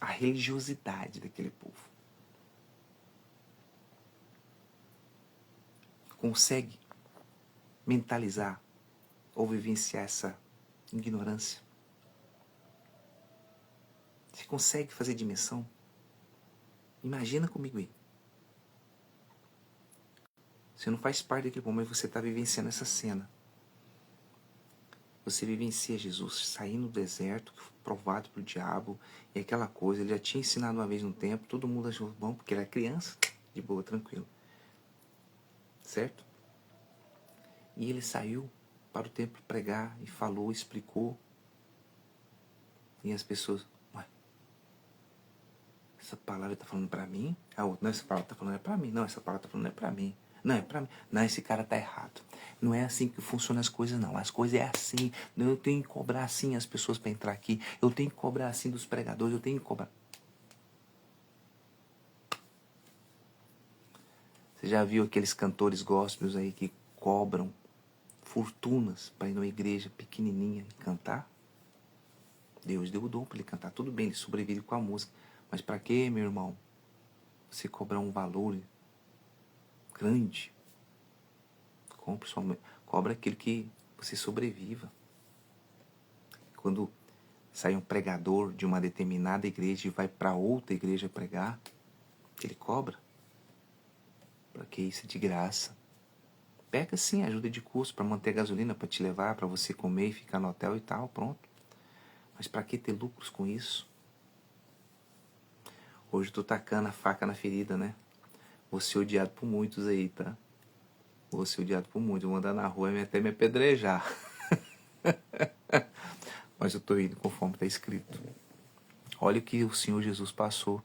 a religiosidade daquele povo. Consegue mentalizar ou vivenciar essa ignorância? Você consegue fazer dimensão? Imagina comigo aí. Você não faz parte daquele povo, mas você está vivenciando essa cena. Você vivencia Jesus saindo do deserto, provado pelo diabo, e aquela coisa, ele já tinha ensinado uma vez no tempo, todo mundo achou bom, porque ele era criança, de boa, tranquilo. Certo? E ele saiu para o templo pregar e falou, explicou. E as pessoas, ué, essa palavra está falando para mim? A outra, não, essa palavra está falando é para mim. Não, essa palavra está falando é para mim. Não, é para mim. Não, esse cara tá errado. Não é assim que funcionam as coisas, não. As coisas é assim. Eu tenho que cobrar assim as pessoas para entrar aqui. Eu tenho que cobrar assim dos pregadores. Eu tenho que cobrar. Você já viu aqueles cantores gospels aí que cobram fortunas para ir numa igreja pequenininha e cantar? Deus deu o dom para ele cantar. Tudo bem, ele sobrevive com a música. Mas para que, meu irmão, você cobrar um valor grande? Cobra aquilo que você sobreviva. Quando sai um pregador de uma determinada igreja e vai para outra igreja pregar, ele cobra. Para que isso é de graça? Pega sim ajuda de custo para manter gasolina, para te levar, para você comer e ficar no hotel e tal, pronto. Mas para que ter lucros com isso? Hoje eu tô tacando a faca na ferida, né? Vou ser odiado por muitos aí, tá? Vou ser odiado por muitos. Vou andar na rua e até me apedrejar. Mas eu tô indo conforme está escrito. Olha o que o Senhor Jesus passou.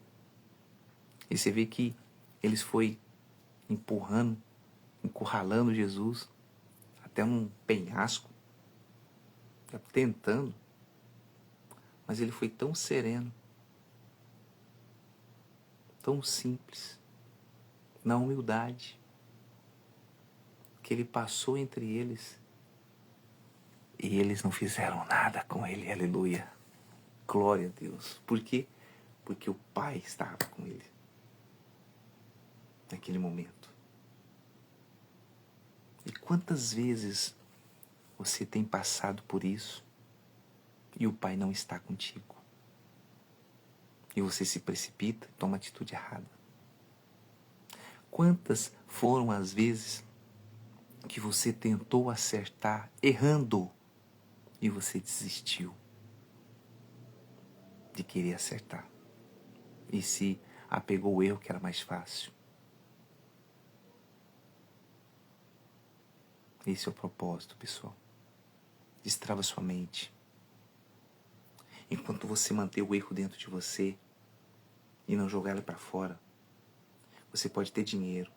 E você vê que eles foi empurrando, encurralando Jesus até num penhasco, tentando. Mas ele foi tão sereno, tão simples, na humildade, que ele passou entre eles e eles não fizeram nada com ele. Aleluia. Glória a Deus. Por quê? Porque o Pai estava com ele naquele momento. E quantas vezes você tem passado por isso e o Pai não está contigo? E você se precipita, toma atitude errada. Quantas foram as vezes que você tentou acertar errando e você desistiu de querer acertar e se apegou ao erro que era mais fácil? Esse é o propósito, pessoal. Destrava sua mente. Enquanto você manter o erro dentro de você e não jogar ele para fora, você pode ter dinheiro,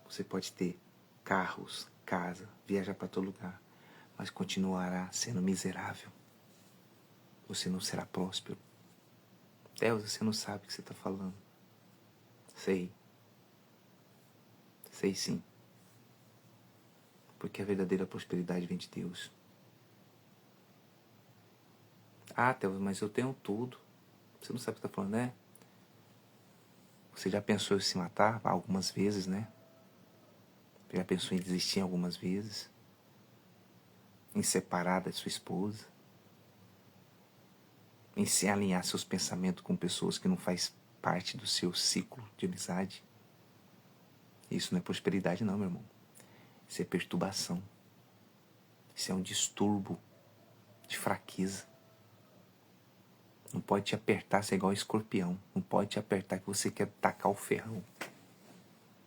você pode ter carros, casa, viajar para todo lugar, mas continuará sendo miserável. Você não será próspero. Deus, você não sabe o que você está falando. Sei. Sei sim. Porque a verdadeira prosperidade vem de Deus. Ah, Theo, mas eu tenho tudo. Você não sabe o que está falando, né? Você já pensou em se matar algumas vezes, né? Já pensou em desistir algumas vezes? Em separar da sua esposa? Em se alinhar seus pensamentos com pessoas que não faz parte do seu ciclo de amizade? Isso não é prosperidade não, meu irmão. Isso é perturbação. Isso é um distúrbio de fraqueza. Não pode te apertar, você é igual escorpião. Não pode te apertar que você quer tacar o ferrão.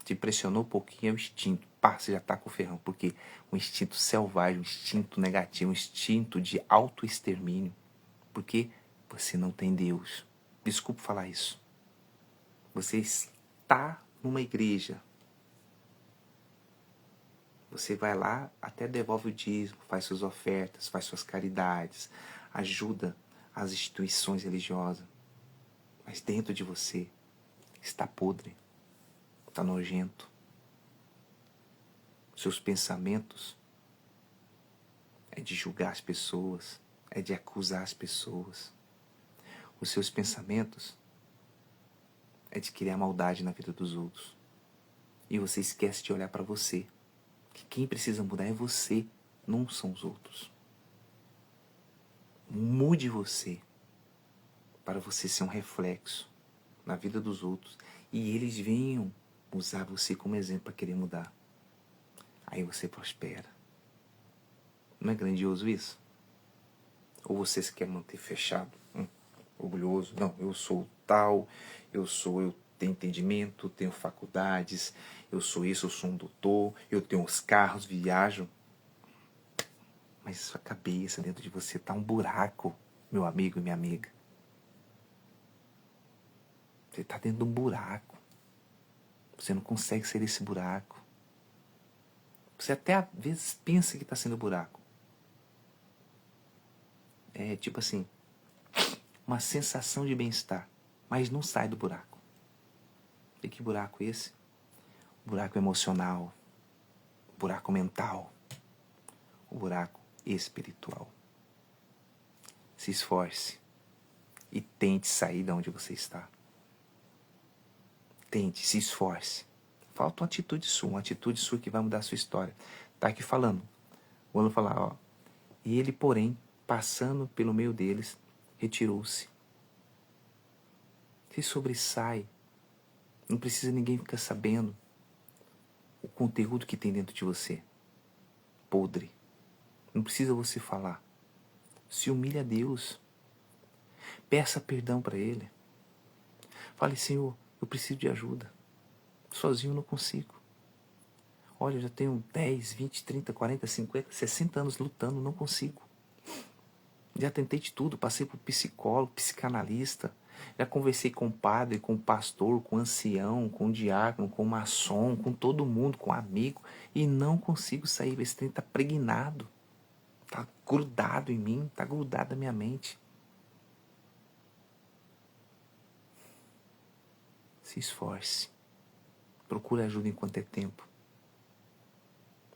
Te pressionou um pouquinho, é o instinto. Pá, você já taca o ferrão. Porque um instinto selvagem, um instinto negativo, um instinto de autoextermínio. Porque você não tem Deus. Desculpe falar isso. Você está numa igreja. Você vai lá, até devolve o dízimo, faz suas ofertas, faz suas caridades, ajuda as instituições religiosas. Mas dentro de você está podre, está nojento. Seus pensamentos é de julgar as pessoas, é de acusar as pessoas. Os seus pensamentos é de criar maldade na vida dos outros. E você esquece de olhar para você. Que quem precisa mudar é você, não são os outros. Mude você para você ser um reflexo na vida dos outros e eles venham usar você como exemplo para querer mudar. Aí você prospera. Não é grandioso isso? Ou você se quer manter fechado, orgulhoso? Não, eu sou tal, eu tenho entendimento, tenho faculdades, eu sou isso, eu sou um doutor, eu tenho os carros, viajo. Mas sua cabeça dentro de você tá um buraco, meu amigo e minha amiga. Você tá dentro de um buraco. Você não consegue sair desse buraco. Você até às vezes pensa que está sendo buraco. É tipo assim, uma sensação de bem-estar, mas não sai do buraco. E que buraco é esse? Buraco emocional, buraco mental, o buraco espiritual. Se esforce e tente sair de onde você está. Tente, se esforce. Falta uma atitude sua que vai mudar a sua história. Tá aqui falando. Vamos falar, ó. E ele, porém, passando pelo meio deles, retirou-se. Se sobressai. Não precisa ninguém ficar sabendo o conteúdo que tem dentro de você. Podre. Não precisa você falar. Se humilhe a Deus. Peça perdão para Ele. Fale, Senhor, eu preciso de ajuda. Sozinho eu não consigo. Olha, eu já tenho 10, 20, 30, 40, 50, 60 anos lutando, não consigo. Já tentei de tudo, passei por psicólogo, psicanalista, já conversei com padre, com pastor, com ancião, com diácono, com maçom, com todo mundo, com amigo, e não consigo sair. Esse trem está pregnado, está grudado em mim, está grudado na minha mente. Se esforce. Procure ajuda enquanto é tempo.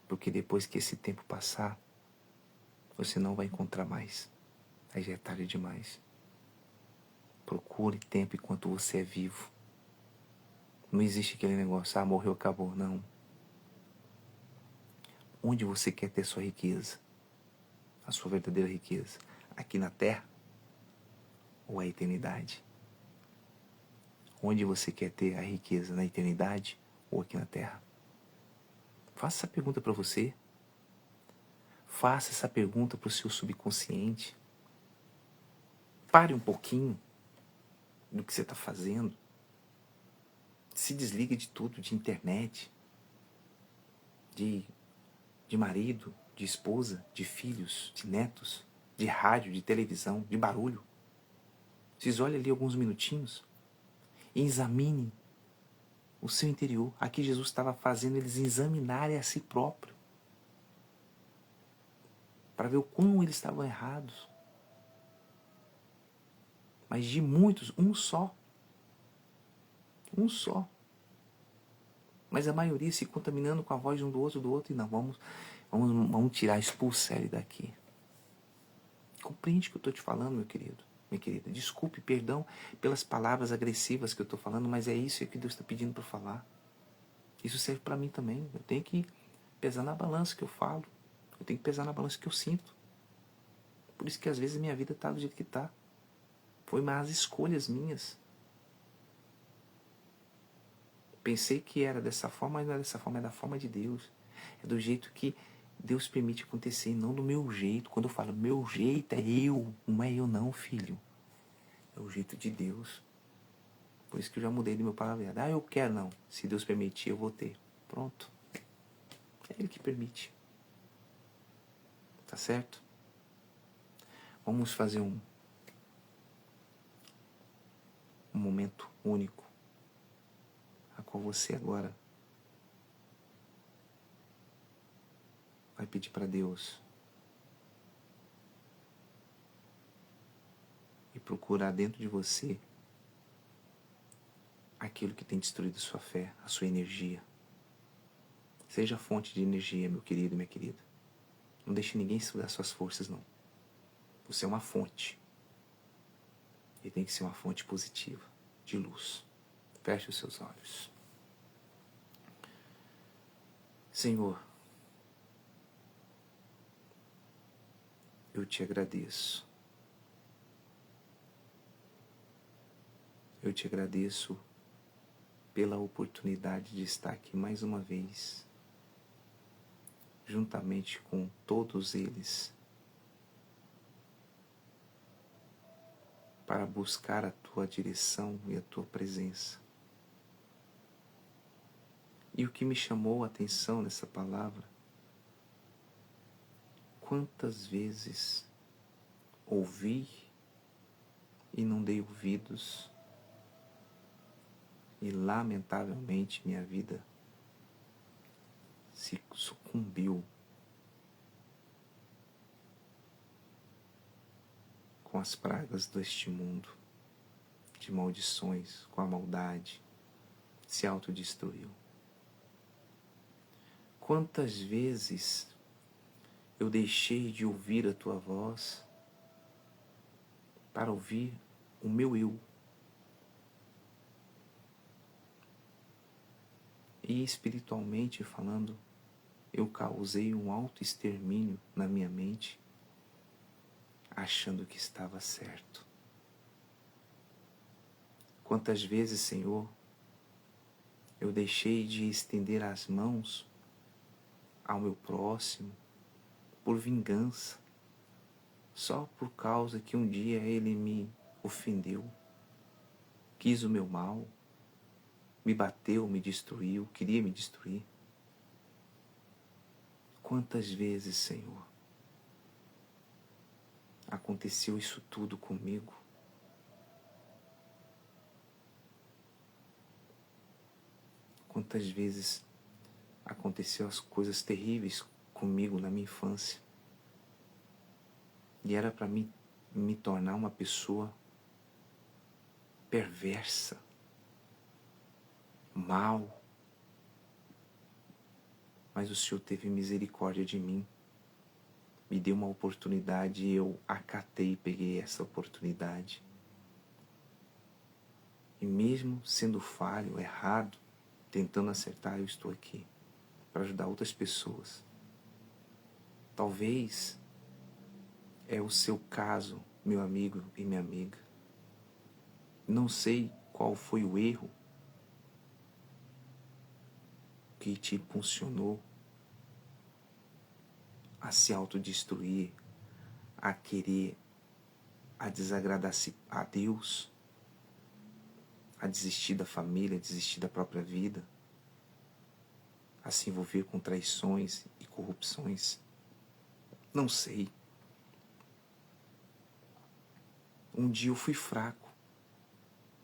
Porque depois que esse tempo passar, você não vai encontrar mais. Aí já é tarde demais. Procure tempo enquanto você é vivo. Não existe aquele negócio, morreu, acabou. Não. Onde você quer ter sua riqueza? A sua verdadeira riqueza? Aqui na terra? Ou a eternidade? Onde você quer ter a riqueza? Na eternidade ou aqui na terra? Faça essa pergunta para você. Faça essa pergunta para o seu subconsciente. Pare um pouquinho do que você está fazendo. Se desliga de tudo, de internet, de marido, de esposa, de filhos, de netos, de rádio, de televisão, de barulho. Se isole ali alguns minutinhos e examine o seu interior. Aqui Jesus estava fazendo eles examinarem a si próprio, para ver o quão eles estavam errados. Mas de muitos, um só. Um só. Mas a maioria se contaminando com a voz um do outro, e não, vamos tirar, expulsar ele daqui. Compreende o que eu estou te falando, meu querido, minha querida? Desculpe, perdão pelas palavras agressivas que eu estou falando, mas é isso que Deus está pedindo para falar. Isso serve para mim também. Eu tenho que pesar na balança que eu falo. Eu tenho que pesar na balança que eu sinto. Por isso que às vezes a minha vida está do jeito que está. Foi más escolhas minhas. Pensei que era dessa forma, mas não é dessa forma, é da forma de Deus. É do jeito que Deus permite acontecer, não do meu jeito. Quando eu falo meu jeito, é eu. Não é eu não, filho. É o jeito de Deus. Por isso que eu já mudei do meu palavreado. Eu quero, não. Se Deus permitir, eu vou ter. Pronto. É Ele que permite. Tá certo? Vamos fazer um momento único, a qual você agora vai pedir para Deus e procurar dentro de você aquilo que tem destruído sua fé, a sua energia. Seja fonte de energia, meu querido e minha querida. Não deixe ninguém sugar suas forças, não. Você é uma fonte. E tem que ser uma fonte positiva, de luz. Feche os seus olhos. Senhor, eu te agradeço. Eu te agradeço pela oportunidade de estar aqui mais uma vez, juntamente com todos eles, para buscar a tua direção e a tua presença. E o que me chamou a atenção nessa palavra, quantas vezes ouvi e não dei ouvidos, e lamentavelmente minha vida se sucumbiu com as pragas deste mundo, de maldições, com a maldade, se autodestruiu. Quantas vezes eu deixei de ouvir a tua voz para ouvir o meu eu. E espiritualmente falando, eu causei um autoextermínio na minha mente, achando que estava certo. Quantas vezes, Senhor, eu deixei de estender as mãos ao meu próximo por vingança, só por causa que um dia ele me ofendeu, quis o meu mal, me bateu, me destruiu, queria me destruir. Quantas vezes, Senhor, aconteceu isso tudo comigo? Quantas vezes aconteceu as coisas terríveis comigo na minha infância? E era para mim me tornar uma pessoa perversa, mal, mas o Senhor teve misericórdia de mim, me deu uma oportunidade e eu acatei e peguei essa oportunidade. E mesmo sendo falho, errado, tentando acertar, eu estou aqui para ajudar outras pessoas. Talvez é o seu caso, meu amigo e minha amiga. Não sei qual foi o erro que te impulsionou a se autodestruir, a querer, a desagradar a Deus, a desistir da família, a desistir da própria vida, a se envolver com traições e corrupções. Não sei. Um dia eu fui fraco,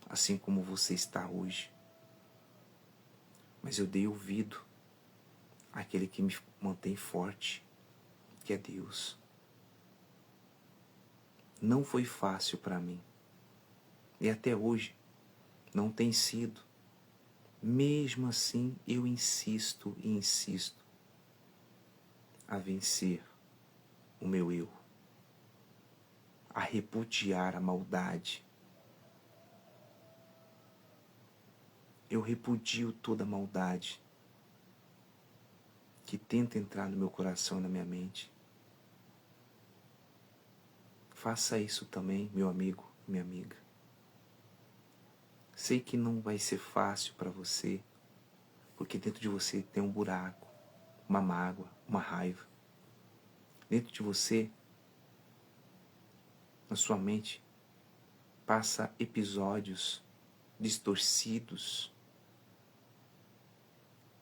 assim como você está hoje. Mas eu dei ouvido àquele que me mantém forte, que é Deus. Não foi fácil para mim. E até hoje não tem sido. Mesmo assim, eu insisto e insisto a vencer o meu eu, a repudiar a maldade. Eu repudio toda a maldade que tenta entrar no meu coração e na minha mente. Faça isso também, meu amigo e minha amiga. Sei que não vai ser fácil para você, porque dentro de você tem um buraco, uma mágoa, uma raiva. Dentro de você, na sua mente, passa episódios distorcidos,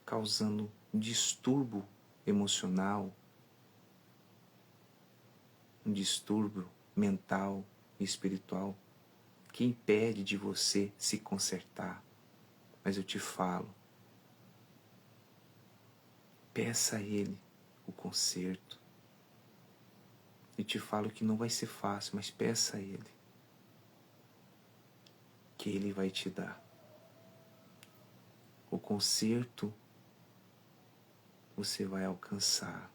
causando um distúrbio emocional, um distúrbio mental e espiritual que impede de você se consertar. Mas eu te falo, peça a Ele o conserto. Eu te falo que não vai ser fácil, mas peça a Ele, que Ele vai te dar. O conserto você vai alcançar.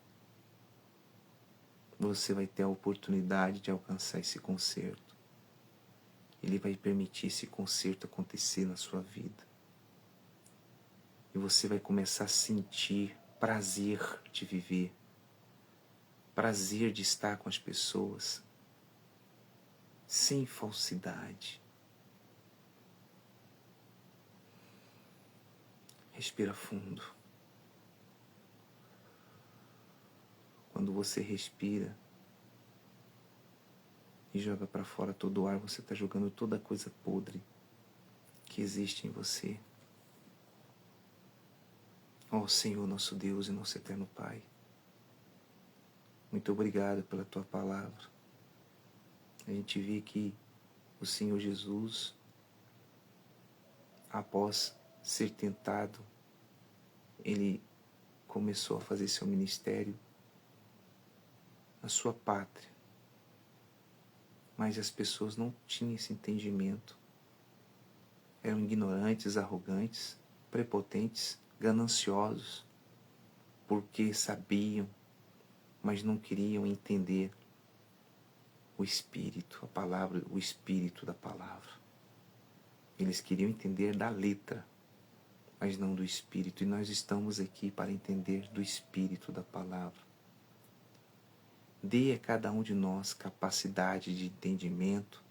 Você vai ter a oportunidade de alcançar esse conserto. Ele vai permitir esse conserto acontecer na sua vida. E você vai começar a sentir prazer de viver, prazer de estar com as pessoas, sem falsidade. Respira fundo. Quando você respira e joga para fora todo o ar, você está jogando toda a coisa podre que existe em você. Ó Senhor, nosso Deus e nosso eterno Pai, muito obrigado pela Tua palavra. A gente vê que o Senhor Jesus, após ser tentado, Ele começou a fazer seu ministério na sua pátria. Mas as pessoas não tinham esse entendimento. Eram ignorantes, arrogantes, prepotentes, gananciosos, porque sabiam, mas não queriam entender o Espírito, a palavra, o Espírito da palavra. Eles queriam entender da letra, mas não do Espírito. E nós estamos aqui para entender do Espírito da palavra. Dê a cada um de nós capacidade de entendimento,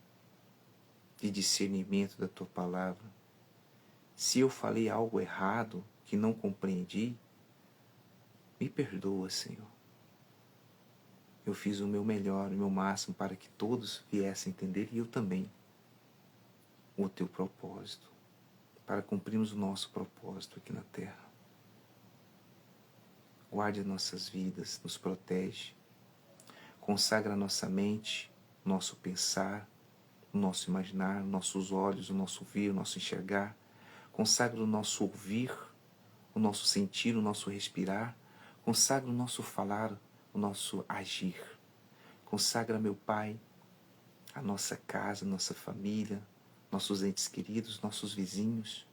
de discernimento da Tua palavra. Se eu falei algo errado, que não compreendi, me perdoa, Senhor. Eu fiz o meu melhor, o meu máximo para que todos viessem a entender, e eu também, o Teu propósito, para cumprirmos o nosso propósito aqui na terra. Guarde nossas vidas, nos protege, consagra nossa mente, nosso pensar, o nosso imaginar, nossos olhos, o nosso ver, o nosso enxergar. Consagra o nosso ouvir, o nosso sentir, o nosso respirar. Consagra o nosso falar, o nosso agir. Consagra, meu Pai, a nossa casa, nossa família, nossos entes queridos, nossos vizinhos,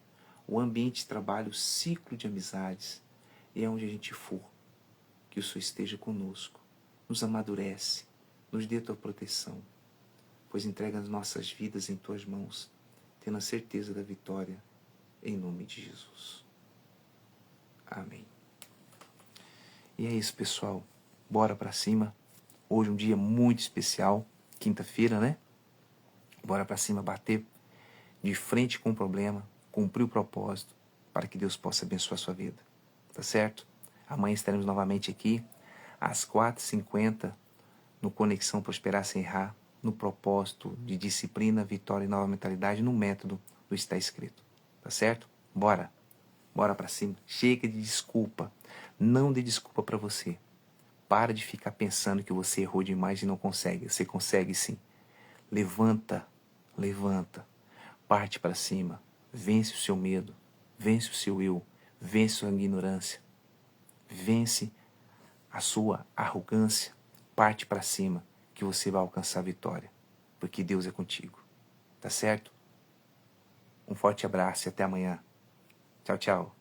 o ambiente de trabalho, o ciclo de amizades. E aonde a gente for, que o Senhor esteja conosco, nos amadurece, nos dê a tua proteção, pois entrega as nossas vidas em tuas mãos, tendo a certeza da vitória, em nome de Jesus. Amém. E é isso, pessoal. Bora pra cima. Hoje é um dia muito especial, quinta-feira, né? Bora pra cima, bater de frente com o problema, cumprir o propósito, para que Deus possa abençoar a sua vida. Tá certo? Amanhã estaremos novamente aqui, às 4h50, no Conexão Prosperar Sem Errar, no propósito de disciplina, vitória e nova mentalidade, no método do Está Escrito. Tá certo? Bora! Bora pra cima. Chega de desculpa. Não dê desculpa pra você. Para de ficar pensando que você errou demais e não consegue. Você consegue sim. Levanta, levanta. Parte para cima. Vence o seu medo. Vence o seu eu. Vence a sua ignorância. Vence a sua arrogância. Parte para cima que você vai alcançar a vitória. Porque Deus é contigo. Tá certo? Um forte abraço e até amanhã. Tchau, tchau.